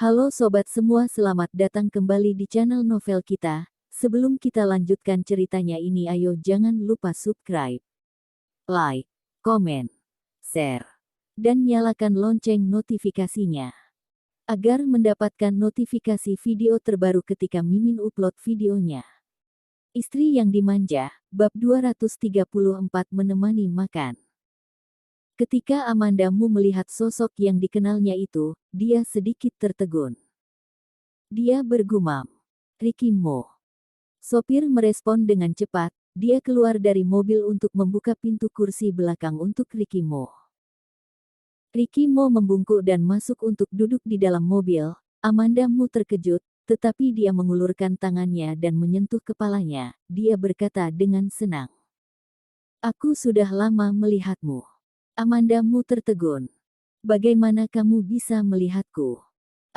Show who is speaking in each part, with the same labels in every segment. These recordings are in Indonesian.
Speaker 1: Halo sobat semua, selamat datang kembali di channel novel kita. Sebelum kita lanjutkan ceritanya ini, ayo jangan lupa subscribe, like, komen, share, dan nyalakan lonceng notifikasinya agar mendapatkan notifikasi video terbaru ketika Mimin upload videonya. Istri yang dimanja, bab 234 menemani makan. Ketika Amandamu melihat sosok yang dikenalnya itu, dia sedikit tertegun. Dia bergumam, "Ricky Mo." Sopir merespon dengan cepat, dia keluar dari mobil untuk membuka pintu kursi belakang untuk Ricky Mo. Ricky Mo membungkuk dan masuk untuk duduk di dalam mobil. Amandamu terkejut, tetapi dia mengulurkan tangannya dan menyentuh kepalanya. Dia berkata dengan senang, "Aku sudah lama melihatmu." Amandamu tertegun. "Bagaimana kamu bisa melihatku?"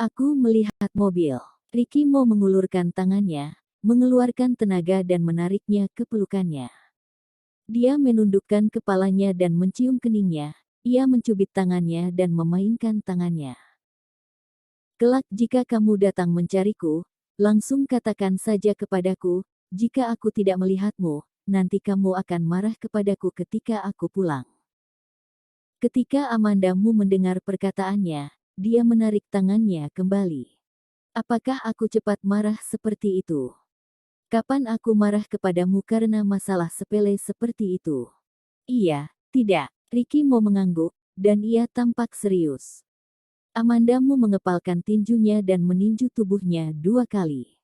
Speaker 1: "Aku melihat mobil." Ricky Mo mengulurkan tangannya, mengeluarkan tenaga dan menariknya ke pelukannya. Dia menundukkan kepalanya dan mencium keningnya. Ia mencubit tangannya dan memainkan tangannya. "Kelak jika kamu datang mencariku, langsung katakan saja kepadaku, jika aku tidak melihatmu, nanti kamu akan marah kepadaku ketika aku pulang." Ketika Amandamu mendengar perkataannya, dia menarik tangannya kembali. "Apakah aku cepat marah seperti itu? Kapan aku marah kepadamu karena masalah sepele seperti itu?" "Iya, tidak." Ricky Mo mengangguk, dan ia tampak serius. Amandamu mengepalkan tinjunya dan meninju tubuhnya 2 kali.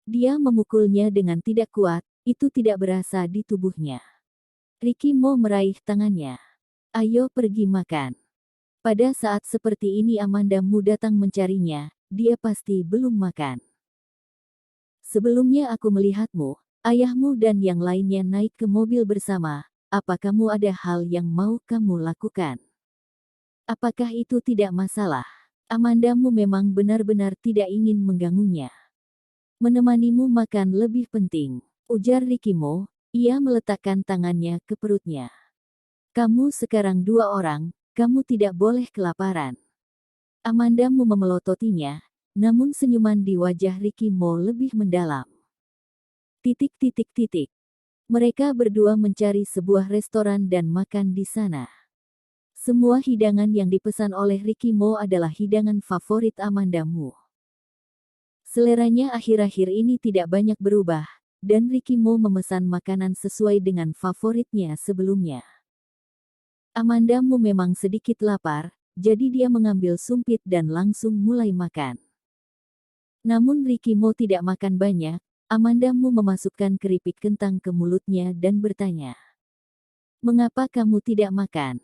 Speaker 1: Dia memukulnya dengan tidak kuat, itu tidak berasa di tubuhnya. Ricky Mo meraih tangannya. "Ayo pergi makan." Pada saat seperti ini Amandamu datang mencarinya, dia pasti belum makan. "Sebelumnya aku melihatmu, ayahmu dan yang lainnya naik ke mobil bersama. Apa kamu ada hal yang mau kamu lakukan? Apakah itu tidak masalah?" Amandamu memang benar-benar tidak ingin mengganggunya. "Menemanimu makan lebih penting," ujar Ricky Mo. Ia meletakkan tangannya ke perutnya. "Kamu sekarang 2 orang, kamu tidak boleh kelaparan." Amandamu memelototinya, namun senyuman di wajah Ricky Mo lebih mendalam. Mereka berdua mencari sebuah restoran dan makan di sana. Semua hidangan yang dipesan oleh Ricky Mo adalah hidangan favorit Amandamu. Seleranya akhir-akhir ini tidak banyak berubah, dan Ricky Mo memesan makanan sesuai dengan favoritnya sebelumnya. Amandamu memang sedikit lapar, jadi dia mengambil sumpit dan langsung mulai makan. Namun Ricky Mo tidak makan banyak. Amandamu memasukkan keripik kentang ke mulutnya dan bertanya, "Mengapa kamu tidak makan?"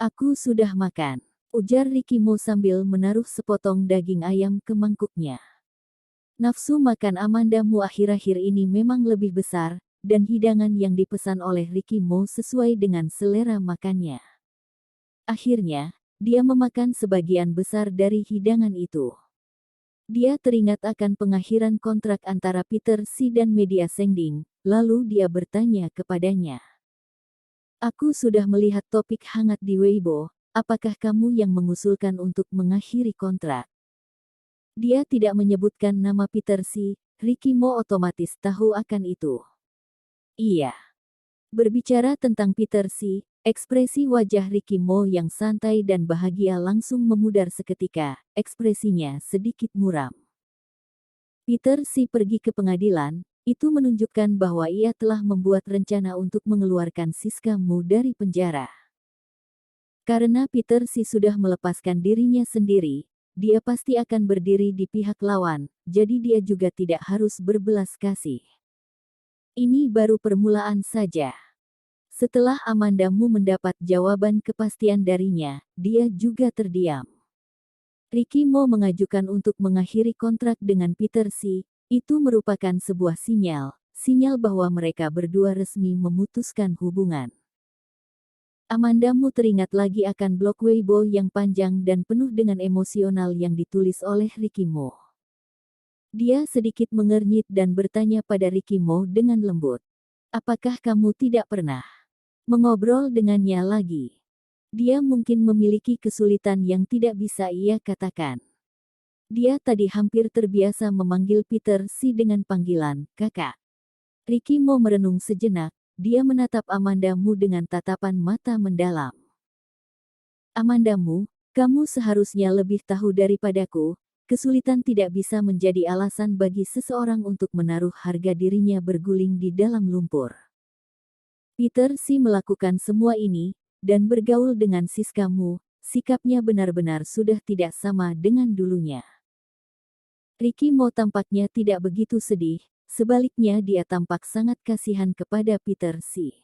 Speaker 1: "Aku sudah makan," ujar Ricky Mo sambil menaruh sepotong daging ayam ke mangkuknya. Nafsu makan Amandamu akhir-akhir ini memang lebih besar, dan hidangan yang dipesan oleh Ricky Mo sesuai dengan selera makannya. Akhirnya, dia memakan sebagian besar dari hidangan itu. Dia teringat akan pengakhiran kontrak antara Peter Si dan Media Sending, lalu dia bertanya kepadanya, "Aku sudah melihat topik hangat di Weibo, apakah kamu yang mengusulkan untuk mengakhiri kontrak?" Dia tidak menyebutkan nama Peter Si. Ricky Mo otomatis tahu akan itu. "Iya." Berbicara tentang Peter Si, ekspresi wajah Ricky Mo yang santai dan bahagia langsung memudar seketika, ekspresinya sedikit muram. Peter Si pergi ke pengadilan, itu menunjukkan bahwa ia telah membuat rencana untuk mengeluarkan Siska Mu dari penjara. Karena Peter Si sudah melepaskan dirinya sendiri, dia pasti akan berdiri di pihak lawan, jadi dia juga tidak harus berbelas kasih. Ini baru permulaan saja. Setelah Amandamu mendapat jawaban kepastian darinya, dia juga terdiam. Ricky Mo mengajukan untuk mengakhiri kontrak dengan Peter Si. Itu merupakan sebuah sinyal bahwa mereka berdua resmi memutuskan hubungan. Amandamu teringat lagi akan blog Weibo yang panjang dan penuh dengan emosional yang ditulis oleh Ricky Mo. Dia sedikit mengernyit dan bertanya pada Ricky Mo dengan lembut, "Apakah kamu tidak pernah mengobrol dengannya lagi?" Dia mungkin memiliki kesulitan yang tidak bisa ia katakan. Dia tadi hampir terbiasa memanggil Peter Si dengan panggilan kakak. Ricky Mo merenung sejenak, dia menatap Amanda Mu dengan tatapan mata mendalam. Amanda Mu, kamu seharusnya lebih tahu daripadaku, kesulitan tidak bisa menjadi alasan bagi seseorang untuk menaruh harga dirinya berguling di dalam lumpur. Peter Si melakukan semua ini, dan bergaul dengan Siska Mu, sikapnya benar-benar sudah tidak sama dengan dulunya. Ricky Mo tampaknya tidak begitu sedih, sebaliknya dia tampak sangat kasihan kepada Peter Si.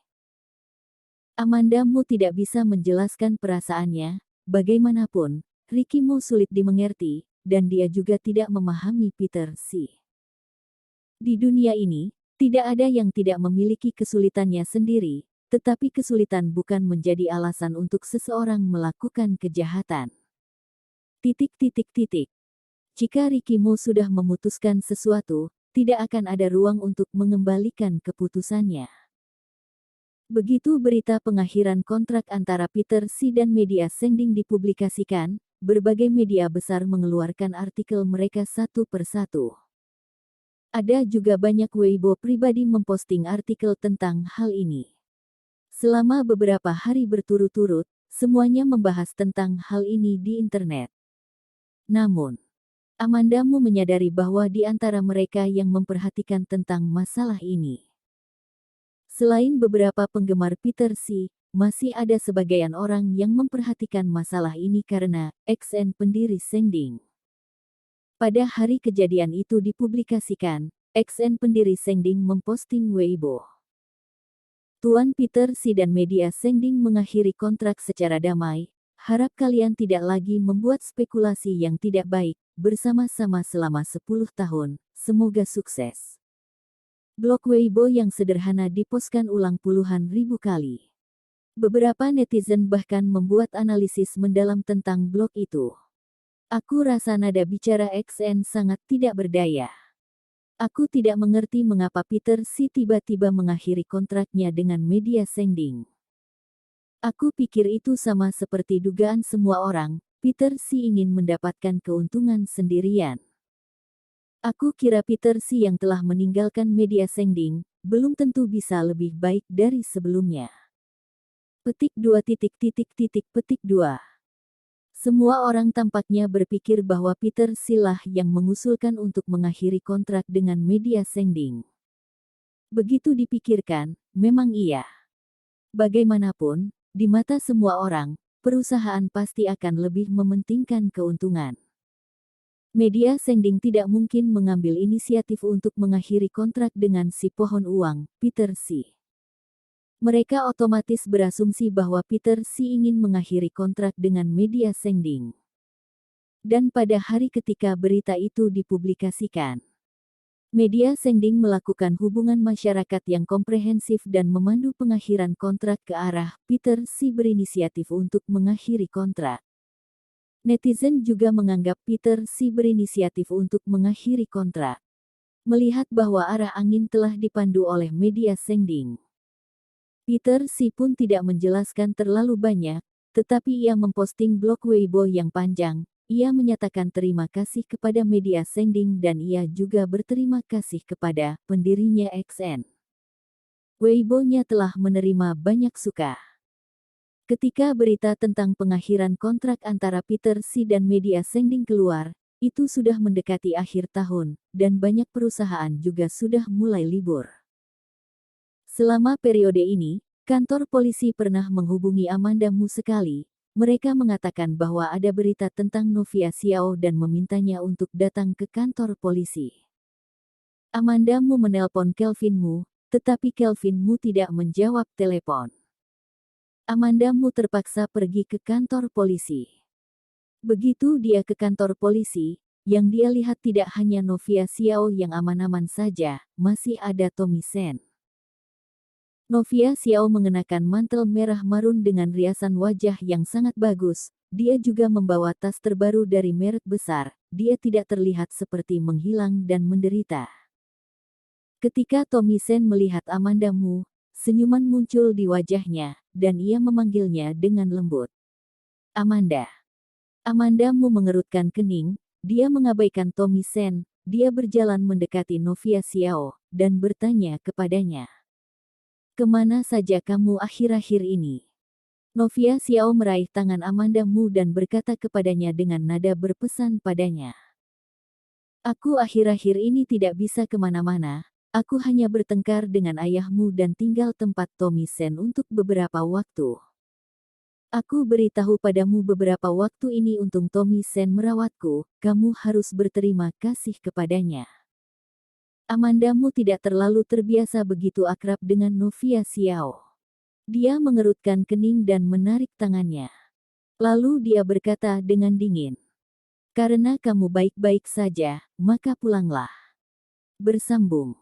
Speaker 1: Amanda Mu tidak bisa menjelaskan perasaannya, bagaimanapun, Ricky Mo sulit dimengerti, dan dia juga tidak memahami Peter Si. Di dunia ini, tidak ada yang tidak memiliki kesulitannya sendiri, tetapi kesulitan bukan menjadi alasan untuk seseorang melakukan kejahatan. Jika Ricky Mo sudah memutuskan sesuatu, tidak akan ada ruang untuk mengembalikan keputusannya. Begitu berita pengakhiran kontrak antara Peter Si dan media Sengding dipublikasikan, berbagai media besar mengeluarkan artikel mereka satu persatu. Ada juga banyak Weibo pribadi memposting artikel tentang hal ini. Selama beberapa hari berturut-turut, semuanya membahas tentang hal ini di internet. Namun, Amanda Mu menyadari bahwa di antara mereka yang memperhatikan tentang masalah ini. Selain beberapa penggemar Peter Si, masih ada sebagian orang yang memperhatikan masalah ini karena XN pendiri Sengding. Pada hari kejadian itu dipublikasikan, XN pendiri Sengding memposting Weibo. Tuan Peter Si dan media Sengding mengakhiri kontrak secara damai, harap kalian tidak lagi membuat spekulasi yang tidak baik, bersama-sama selama 10 tahun, semoga sukses. Blog Weibo yang sederhana dipostkan ulang puluhan ribu kali. Beberapa netizen bahkan membuat analisis mendalam tentang blog itu. Aku rasa nada bicara XN sangat tidak berdaya. Aku tidak mengerti mengapa Peter Si tiba-tiba mengakhiri kontraknya dengan media Sengding. Aku pikir itu sama seperti dugaan semua orang, Peter Si ingin mendapatkan keuntungan sendirian. Aku kira Peter Si yang telah meninggalkan media Sengding, belum tentu bisa lebih baik dari sebelumnya. Petik 2. Semua orang tampaknya berpikir bahwa Peter Si lah yang mengusulkan untuk mengakhiri kontrak dengan media Sengding. Begitu dipikirkan, memang iya. Bagaimanapun, di mata semua orang, perusahaan pasti akan lebih mementingkan keuntungan. Media Sengding tidak mungkin mengambil inisiatif untuk mengakhiri kontrak dengan si pohon uang, Peter Si. Mereka otomatis berasumsi bahwa Peter Si ingin mengakhiri kontrak dengan media Sengding. Dan pada hari ketika berita itu dipublikasikan, media Sengding melakukan hubungan masyarakat yang komprehensif dan memandu pengakhiran kontrak ke arah Peter Si berinisiatif untuk mengakhiri kontrak. Netizen juga menganggap Peter Si berinisiatif untuk mengakhiri kontrak, melihat bahwa arah angin telah dipandu oleh media Sengding. Peter Si pun tidak menjelaskan terlalu banyak, tetapi ia memposting blog Weibo yang panjang. Ia menyatakan terima kasih kepada media Sengding dan ia juga berterima kasih kepada pendirinya XN. Weibo-nya telah menerima banyak suka. Ketika berita tentang pengakhiran kontrak antara Peter Si dan media Sengding keluar, itu sudah mendekati akhir tahun, dan banyak perusahaan juga sudah mulai libur. Selama periode ini, kantor polisi pernah menghubungi Amanda Mu sekali. Mereka mengatakan bahwa ada berita tentang Novia Xiao dan memintanya untuk datang ke kantor polisi. Amanda Mu menelpon Kelvin Mu, tetapi Kelvin Mu tidak menjawab telepon. Amanda Mu terpaksa pergi ke kantor polisi. Begitu dia ke kantor polisi, yang dia lihat tidak hanya Novia Xiao yang aman-aman saja, masih ada Tommy Sen. Novia Xiao mengenakan mantel merah marun dengan riasan wajah yang sangat bagus. Dia juga membawa tas terbaru dari merek besar. Dia tidak terlihat seperti menghilang dan menderita. Ketika Tommy Sen melihat Amanda Mu, senyuman muncul di wajahnya, dan ia memanggilnya dengan lembut. Amanda. Amanda Mu mengerutkan kening, Dia mengabaikan Tommy Sen. Dia berjalan mendekati Novia Xiao dan bertanya kepadanya. Kemana saja kamu akhir-akhir ini? Novia Xiao meraih tangan Amanda Mu dan berkata kepadanya dengan nada berpesan padanya. Aku akhir-akhir ini tidak bisa kemana-mana. Aku hanya bertengkar dengan ayahmu dan tinggal tempat Tommy Sen untuk beberapa waktu. Aku beritahu padamu beberapa waktu ini untung Tommy Sen merawatku, kamu harus berterima kasih kepadanya. Amanda Mu tidak terlalu terbiasa begitu akrab dengan Novia Xiao. Dia mengerutkan kening dan menarik tangannya. Lalu dia berkata dengan dingin. Karena kamu baik-baik saja, maka pulanglah. Bersambung.